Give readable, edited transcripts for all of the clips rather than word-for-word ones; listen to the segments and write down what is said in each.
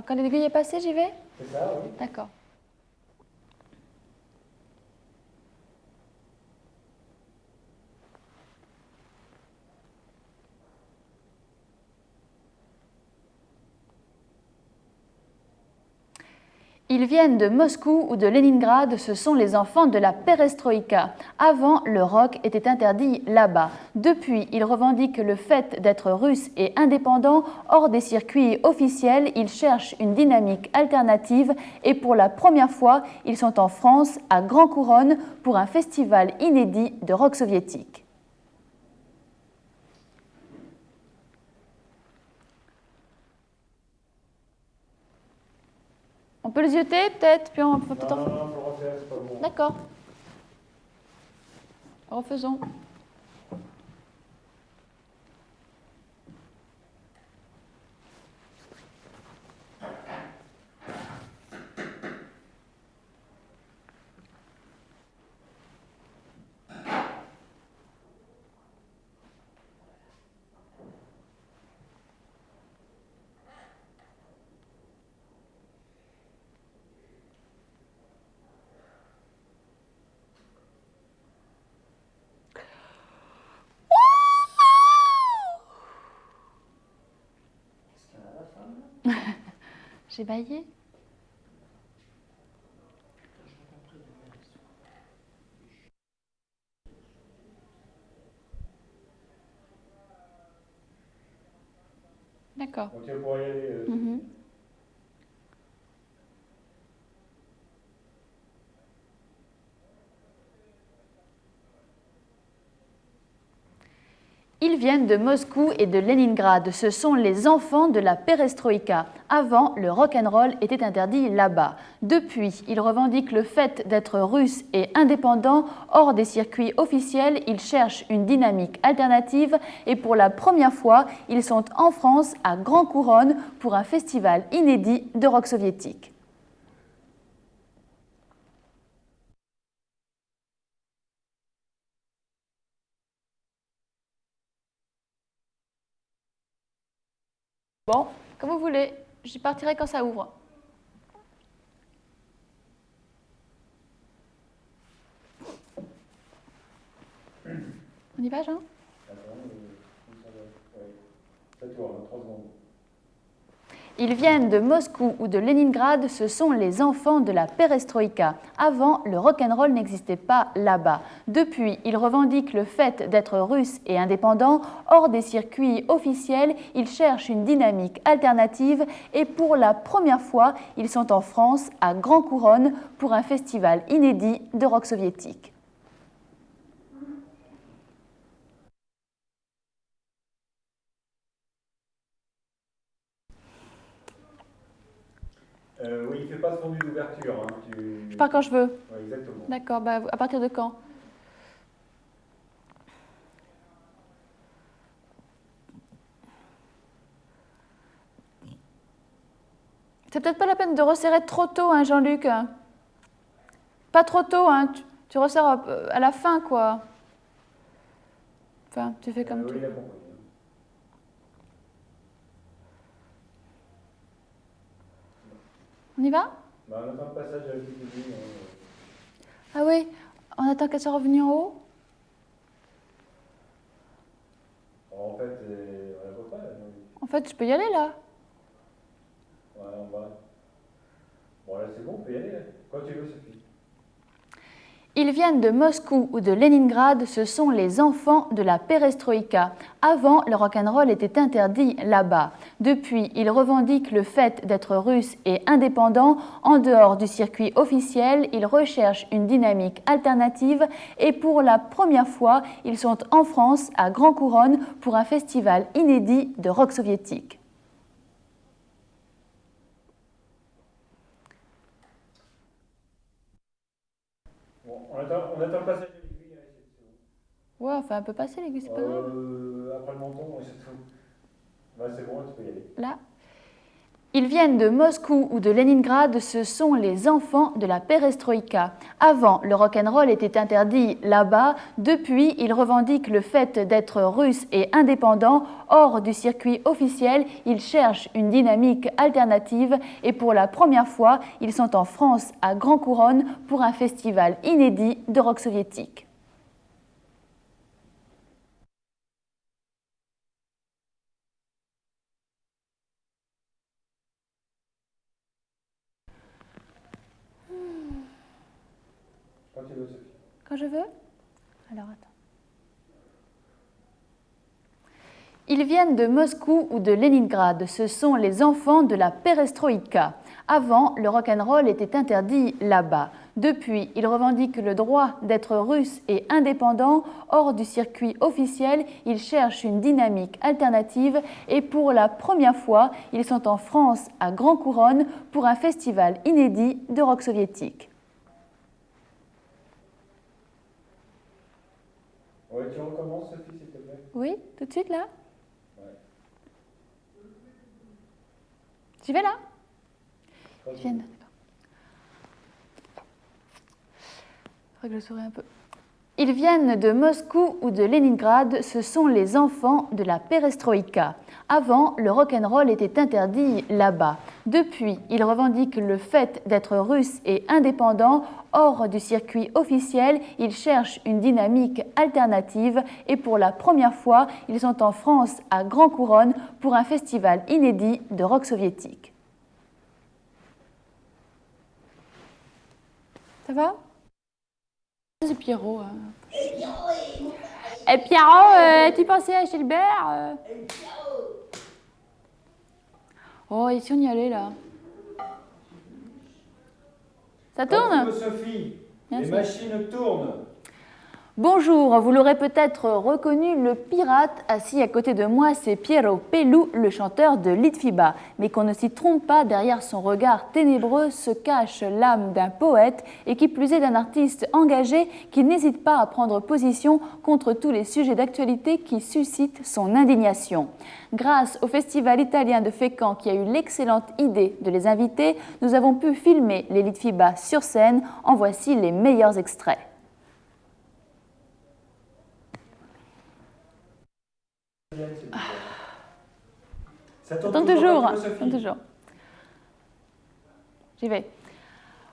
quand l'aiguille est passée, j'y vais? C'est ça, oui. D'accord. Ils viennent de Moscou ou de Leningrad, ce sont les enfants de la perestroïka. Avant, le rock était interdit là-bas. Depuis, ils revendiquent le fait d'être russes et indépendants. Hors des circuits officiels, ils cherchent une dynamique alternative et pour la première fois, ils sont en France, à Grand Couronne, pour un festival inédit de rock soviétique. On peut les jeter peut-être, puis on peut peut-être. Non, faut refaire, c'est pas bon. D'accord. Refaisons. J'ai baillé. D'accord. Donc il pourrait y aller. Ils viennent de Moscou et de Leningrad. Ce sont les enfants de la perestroïka. Avant, le rock'n'roll était interdit là-bas. Depuis, ils revendiquent le fait d'être russes et indépendants. Hors des circuits officiels, ils cherchent une dynamique alternative et pour la première fois, ils sont en France, à Grand Couronne, pour un festival inédit de rock soviétique. Bon, comme vous voulez, j'y partirai quand ça ouvre. On y va, Jean? Ça tourne, 3 secondes. Ils viennent de Moscou ou de Leningrad, ce sont les enfants de la perestroïka. Avant, le rock'n'roll n'existait pas là-bas. Depuis, ils revendiquent le fait d'être russes et indépendants. Hors des circuits officiels, ils cherchent une dynamique alternative et pour la première fois, ils sont en France, à Grand Couronne, pour un festival inédit de rock soviétique. Oui, il ne fait pas son d'ouverture. Hein. Je pars quand je veux. Ouais, exactement. D'accord, bah, à partir de quand? C'est peut-être pas la peine de resserrer trop tôt, hein, Jean-Luc. Pas trop tôt, hein. Tu resserres à la fin, quoi. Enfin, tu fais comme oui, tu il a veux. compris. On y va? Bah, on attend le passage avec les aiguilles. Ah oui, on attend qu'elle soit revenue en haut. En fait, on la voit pas là. En fait, je peux y aller là. Ouais, on va. Bon, là c'est bon, on peut y aller. Là. Quand tu veux, Sophie. Ils viennent de Moscou ou de Leningrad, ce sont les enfants de la perestroïka. Avant, le rock'n'roll était interdit là-bas. Depuis, ils revendiquent le fait d'être russes et indépendants. En dehors du circuit officiel, ils recherchent une dynamique alternative et pour la première fois, ils sont en France, à Grand Couronne, pour un festival inédit de rock soviétique. Bon, on attend le passage de l'aiguille. C'est bon. Ouais, enfin, un peu passer l'aiguille, c'est pas grave. Après le menton, c'est tout. Bah, c'est bon, tu peux y aller. Là. Ils viennent de Moscou ou de Leningrad, ce sont les enfants de la perestroïka. Avant, le rock'n'roll était interdit là-bas. Depuis, ils revendiquent le fait d'être russes et indépendants. Hors du circuit officiel, ils cherchent une dynamique alternative et pour la première fois, ils sont en France à Grand Couronne pour un festival inédit de rock soviétique. Quand tu veux, Sophie. Quand je veux? Alors attends. Ils viennent de Moscou ou de Leningrad, ce sont les enfants de la perestroïka. Avant, le rock'n'roll était interdit là-bas. Depuis, ils revendiquent le droit d'être russes et indépendants. Hors du circuit officiel, ils cherchent une dynamique alternative et pour la première fois, ils sont en France à Grand Couronne pour un festival inédit de rock soviétique. Ouais, tu recommences, Sophie, s'il te plaît. Oui, tout de suite là? Ouais. J'y vais là? Quand Ils tu viennent, veux. d'accord. Faudrait que je souris un peu. Ils viennent de Moscou ou de Leningrad, ce sont les enfants de la perestroïka. Avant, le rock'n'roll était interdit là-bas. Depuis, ils revendiquent le fait d'être russes et indépendants. Hors du circuit officiel, ils cherchent une dynamique alternative et pour la première fois, ils sont en France à Grand Couronne pour un festival inédit de rock soviétique. Ça va? C'est Pierrot. Et Pierrot, tu pensais à Gilbert? Oh, et si on y allait là? Ça Quand tu tourne? veux, Sophie. Merci. Les machines tournent. Bonjour, vous l'aurez peut-être reconnu, le pirate assis à côté de moi, c'est Piero Pelù, le chanteur de Litfiba. Mais qu'on ne s'y trompe pas, derrière son regard ténébreux se cache l'âme d'un poète et qui plus est d'un artiste engagé qui n'hésite pas à prendre position contre tous les sujets d'actualité qui suscitent son indignation. Grâce au festival italien de Fécamp qui a eu l'excellente idée de les inviter, nous avons pu filmer les Litfiba sur scène. En voici les meilleurs extraits. Ça Attends tourne toujours, quand tu veux, Sophie. attends toujours. J'y vais.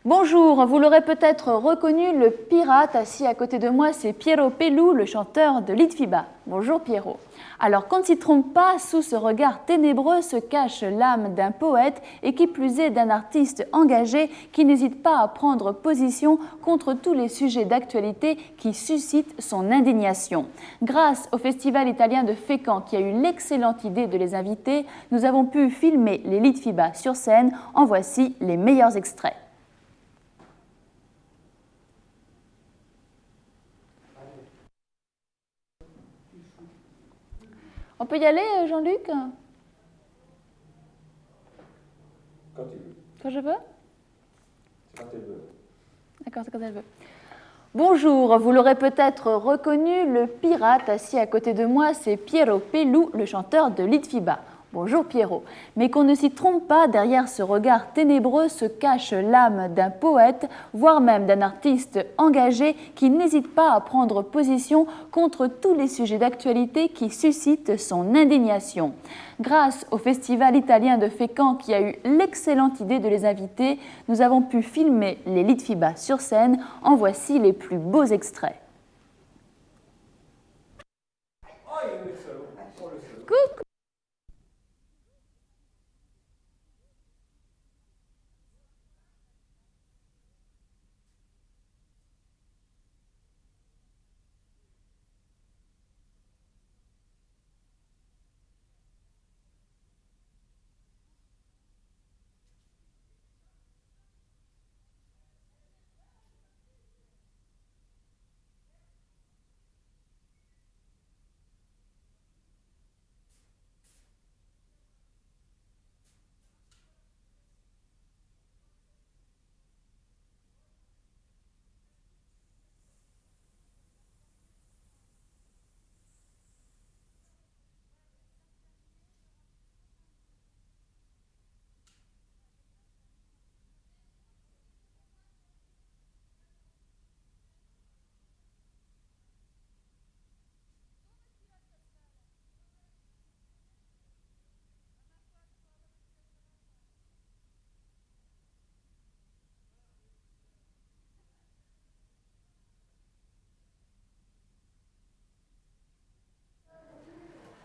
Bonjour, vous l'aurez peut-être reconnu, le pirate assis à côté de moi, c'est Piero Pelù, le chanteur de Litfiba. Bonjour Piero. Alors qu'on ne s'y trompe pas, sous ce regard ténébreux se cache l'âme d'un poète et qui plus est d'un artiste engagé qui n'hésite pas à prendre position contre tous les sujets d'actualité qui suscitent son indignation. Grâce au festival italien de Fécamp qui a eu l'excellente idée de les inviter, nous avons pu filmer les Litfiba sur scène. En voici les meilleurs extraits. On peut y aller, Jean-Luc? Quand tu veux. Quand je veux? C'est quand tu veux. D'accord, c'est quand elle veut. Bonjour, vous l'aurez peut-être reconnu, le pirate assis à côté de moi, c'est Piero Pelù, le chanteur de Litfiba. Bonjour Pierrot. Mais qu'on ne s'y trompe pas, derrière ce regard ténébreux se cache l'âme d'un poète, voire même d'un artiste engagé qui n'hésite pas à prendre position contre tous les sujets d'actualité qui suscitent son indignation. Grâce au festival italien de Fécamp qui a eu l'excellente idée de les inviter, nous avons pu filmer les Litfiba sur scène. En voici les plus beaux extraits. Oh, il y a le solo. Oh, le solo. Coucou!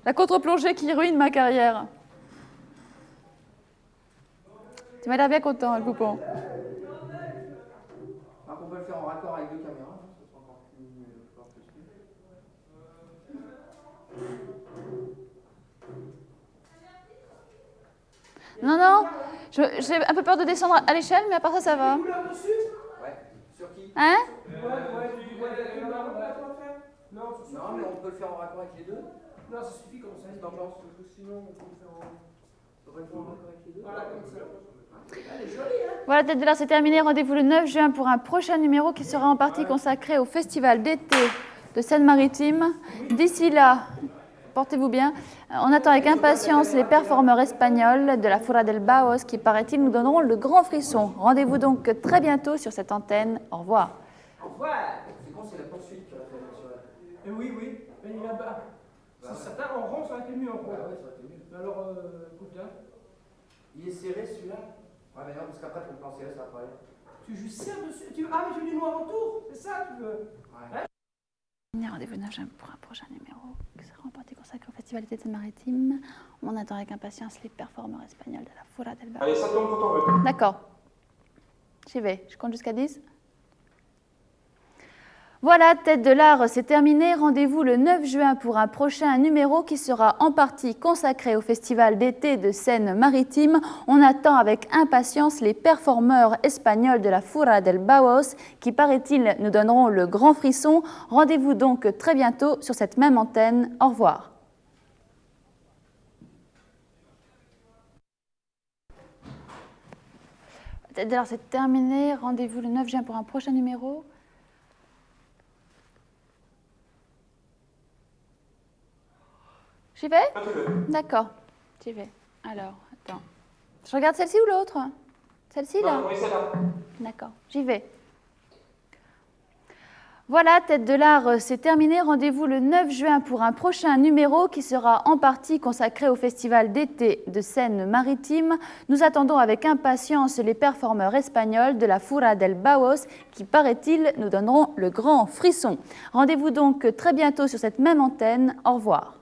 La contre-plongée qui ruine ma carrière. Tu m'as l'air bien content, le poupon. On peut le faire en raccord avec 2 caméras, ça sera encore plus possible. Non, non, j'ai un peu peur de descendre à l'échelle, mais à part ça, ça va. Ouais, sur qui? Hein? Non, mais on peut le faire en raccord avec les deux. Non, ça suffit comme ça. T'en penses? Parce que sinon, on peut le faire en. Faudrait faire en raccord avec les deux. Voilà, comme ça. Elle est jolie, hein? Voilà, Tête de l'Art, c'est terminé. Rendez-vous le 9 juin pour un prochain numéro qui sera en partie consacré au Festival d'été de Seine-Maritime. D'ici là, portez-vous bien. On attend avec impatience les performeurs espagnols de la Fura del Baos qui, paraît-il, nous donneront le grand frisson. Rendez-vous donc très bientôt sur cette antenne. Au revoir. Au revoir. C'est con, c'est la poursuite qui a fait sur la... Oui, mais il y a bas. C'est certain, en rond, ça aurait été mieux en rond. Ouais, ça aurait été mieux. Mais alors, écoute, hein. Il est serré celui-là? Ouais, mais non, parce qu'après, pour le plan serré, ça va pas aller. Tu joues serre dessus. Ah, mais tu veux du noir autour, c'est ça, tu veux? Ouais. Rendez-vous 9 juin pour un prochain numéro qui sera en partie consacré au Festival d'été de Seine-Maritime. On attend avec impatience les performeurs espagnols de la Fura del Baos. Allez, ça tombe quand on veut. D'accord. J'y vais. Je compte jusqu'à 10. Voilà, Tête de l'Art, c'est terminé. Rendez-vous le 9 juin pour un prochain numéro qui sera en partie consacré au Festival d'été de Seine-Maritime. On attend avec impatience les performeurs espagnols de la Fura del Baos qui, paraît-il, nous donneront le grand frisson. Rendez-vous donc très bientôt sur cette même antenne. Au revoir. Tête de l'Art, c'est terminé. Rendez-vous le 9 juin pour un prochain numéro. J'y vais? D'accord, j'y vais. Alors, attends. Je regarde celle-ci ou l'autre? Celle-ci, là? Oui, celle-là. D'accord, j'y vais. Voilà, Tête de l'Art, c'est terminé. Rendez-vous le 9 juin pour un prochain numéro qui sera en partie consacré au Festival d'été de Seine-Maritime. Nous attendons avec impatience les performeurs espagnols de la Fura del Baos qui, paraît-il, nous donneront le grand frisson. Rendez-vous donc très bientôt sur cette même antenne. Au revoir.